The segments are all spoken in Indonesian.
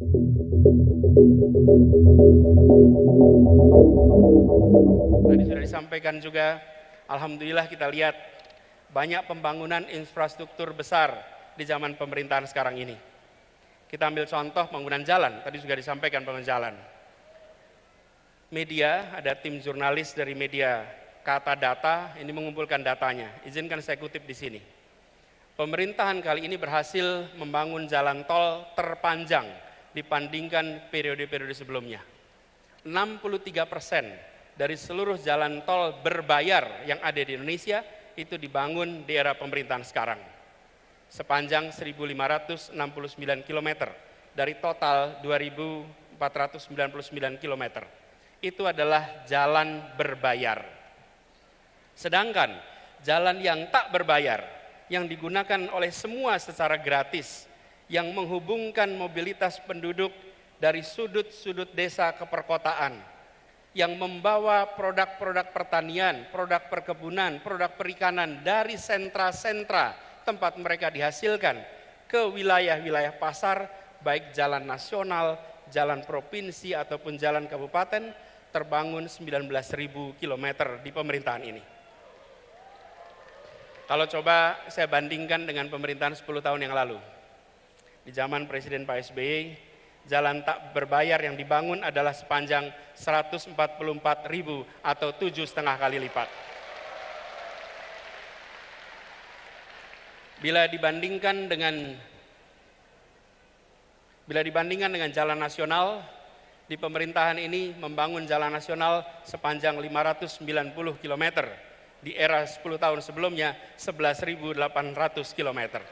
Tadi sudah disampaikan juga, alhamdulillah kita lihat banyak pembangunan infrastruktur besar di zaman pemerintahan sekarang ini. Kita ambil contoh pembangunan jalan, tadi juga disampaikan pembangunan jalan. Media, ada tim jurnalis dari media Kata Data, ini mengumpulkan datanya. Izinkan saya kutip di sini. Pemerintahan kali ini berhasil membangun jalan tol terpanjang dibandingkan periode-periode sebelumnya. 63% dari seluruh jalan tol berbayar yang ada di Indonesia itu dibangun di era pemerintahan sekarang. Sepanjang 1.569 km dari total 2.499 km. Itu adalah jalan berbayar. Sedangkan jalan yang tak berbayar, yang digunakan oleh semua secara gratis, yang menghubungkan mobilitas penduduk dari sudut-sudut desa ke perkotaan, yang membawa produk-produk pertanian, produk perkebunan, produk perikanan dari sentra-sentra tempat mereka dihasilkan ke wilayah-wilayah pasar, baik jalan nasional, jalan provinsi ataupun jalan kabupaten, terbangun 19.000 km di pemerintahan ini. Kalau coba saya bandingkan dengan pemerintahan 10 tahun yang lalu, di zaman Presiden Pak SBY, jalan tak berbayar yang dibangun adalah sepanjang 144.000 atau 7,5 kali lipat. Bila dibandingkan dengan jalan nasional, di pemerintahan ini membangun jalan nasional sepanjang 590 km, di era 10 tahun sebelumnya 11.800 km.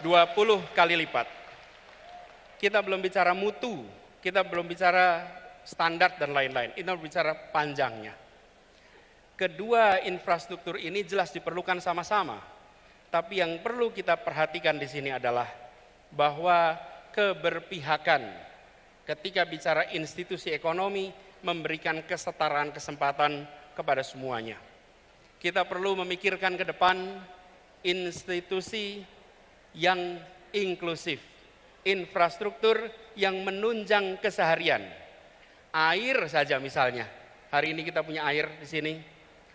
20 kali lipat. Kita belum bicara mutu, kita belum bicara standar dan lain-lain, kita bicara panjangnya. Kedua infrastruktur ini jelas diperlukan sama-sama, tapi yang perlu kita perhatikan di sini adalah bahwa keberpihakan ketika bicara institusi ekonomi memberikan kesetaraan kesempatan kepada semuanya. Kita perlu memikirkan ke depan institusi yang inklusif, infrastruktur yang menunjang keseharian. Air saja misalnya, hari ini kita punya air di sini.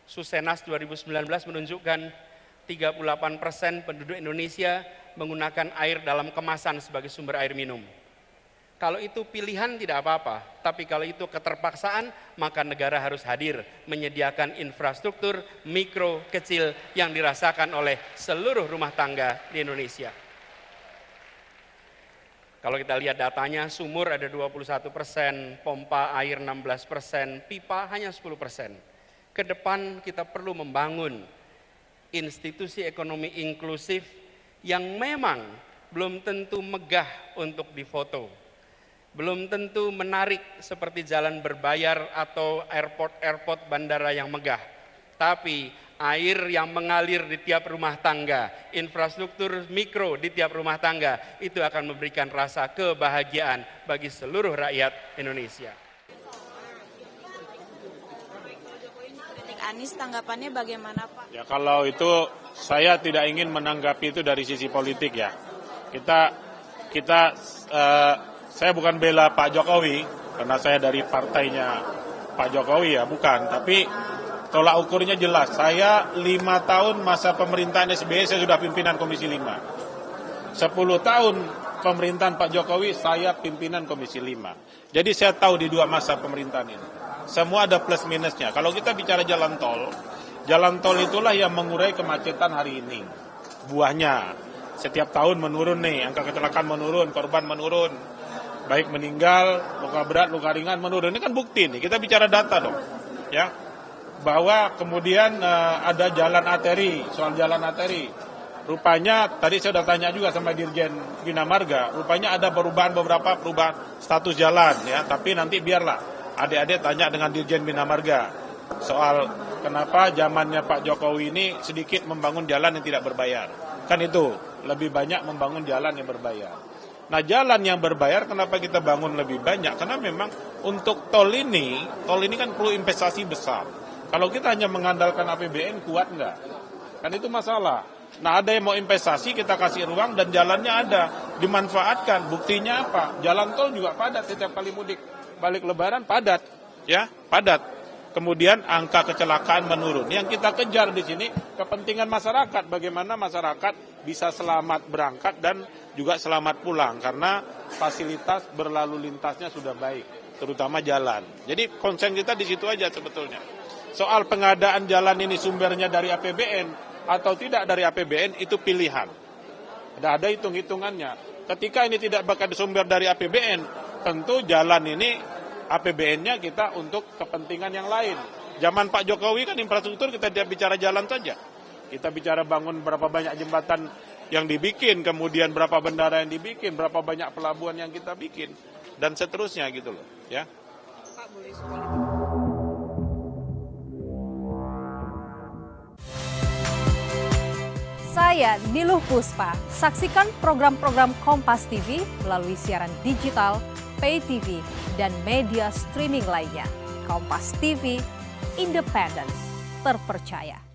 Susenas 2019 menunjukkan 38% penduduk Indonesia menggunakan air dalam kemasan sebagai sumber air minum. Kalau itu pilihan tidak apa-apa, tapi kalau itu keterpaksaan, maka negara harus hadir menyediakan infrastruktur mikro kecil yang dirasakan oleh seluruh rumah tangga di Indonesia. Kalau kita lihat datanya, sumur ada 21%, pompa air 16%, pipa hanya 10%. Ke depan kita perlu membangun institusi ekonomi inklusif yang memang belum tentu megah untuk difoto, belum tentu menarik seperti jalan berbayar atau airport bandara yang megah, tapi air yang mengalir di tiap rumah tangga, infrastruktur mikro di tiap rumah tangga, itu akan memberikan rasa kebahagiaan bagi seluruh rakyat Indonesia. Kritik Anies, tanggapannya bagaimana Pak? Ya, kalau itu saya tidak ingin menanggapi itu dari sisi politik ya. Saya bukan bela Pak Jokowi, karena saya dari partainya Pak Jokowi ya, bukan. Tapi tolak ukurnya jelas, saya 5 tahun masa pemerintahan SBY saya sudah pimpinan Komisi 5. 10 tahun pemerintahan Pak Jokowi saya pimpinan Komisi 5. Jadi saya tahu di 2 masa pemerintahan ini. Semua ada plus minusnya. Kalau kita bicara jalan tol itulah yang mengurai kemacetan hari ini. Buahnya, setiap tahun menurun nih, angka kecelakaan menurun, korban menurun. Baik meninggal, luka berat, luka ringan menurun. Ini kan bukti nih, kita bicara data dong. Ya, bahwa kemudian ada jalan arteri, soal jalan arteri. Rupanya tadi saya sudah tanya juga sama Dirjen Bina Marga, rupanya ada beberapa perubahan status jalan ya, tapi nanti biarlah adik-adik tanya dengan Dirjen Bina Marga soal kenapa zamannya Pak Jokowi ini sedikit membangun jalan yang tidak berbayar. Kan itu, lebih banyak membangun jalan yang berbayar. Nah, jalan yang berbayar kenapa kita bangun lebih banyak? Karena memang untuk tol ini kan perlu investasi besar. Kalau kita hanya mengandalkan APBN kuat enggak? Kan itu masalah. Nah, ada yang mau investasi kita kasih ruang dan jalannya ada. dimanfaatkan. Buktinya apa? Jalan tol juga padat setiap kali mudik. Balik lebaran padat, ya, padat. Kemudian angka kecelakaan menurun. Yang kita kejar di sini kepentingan masyarakat, bagaimana masyarakat bisa selamat berangkat dan juga selamat pulang karena fasilitas berlalu lintasnya sudah baik, terutama jalan. Jadi konsen kita di situ aja sebetulnya. Soal pengadaan jalan ini sumbernya dari APBN atau tidak dari APBN itu pilihan. Ada hitung-hitungannya. Ketika ini tidak bakal sumber dari APBN, tentu jalan ini APBN-nya kita untuk kepentingan yang lain. Zaman Pak Jokowi kan infrastruktur kita tidak bicara jalan saja. Kita bicara bangun berapa banyak jembatan yang dibikin, kemudian berapa bandara yang dibikin, berapa banyak pelabuhan yang kita bikin, dan seterusnya gitu loh. Ya. Pak, boleh Saya Niluh Puspa. Saksikan program-program Kompas TV melalui siaran digital, pay TV, dan media streaming lainnya. Kompas TV, independen, terpercaya.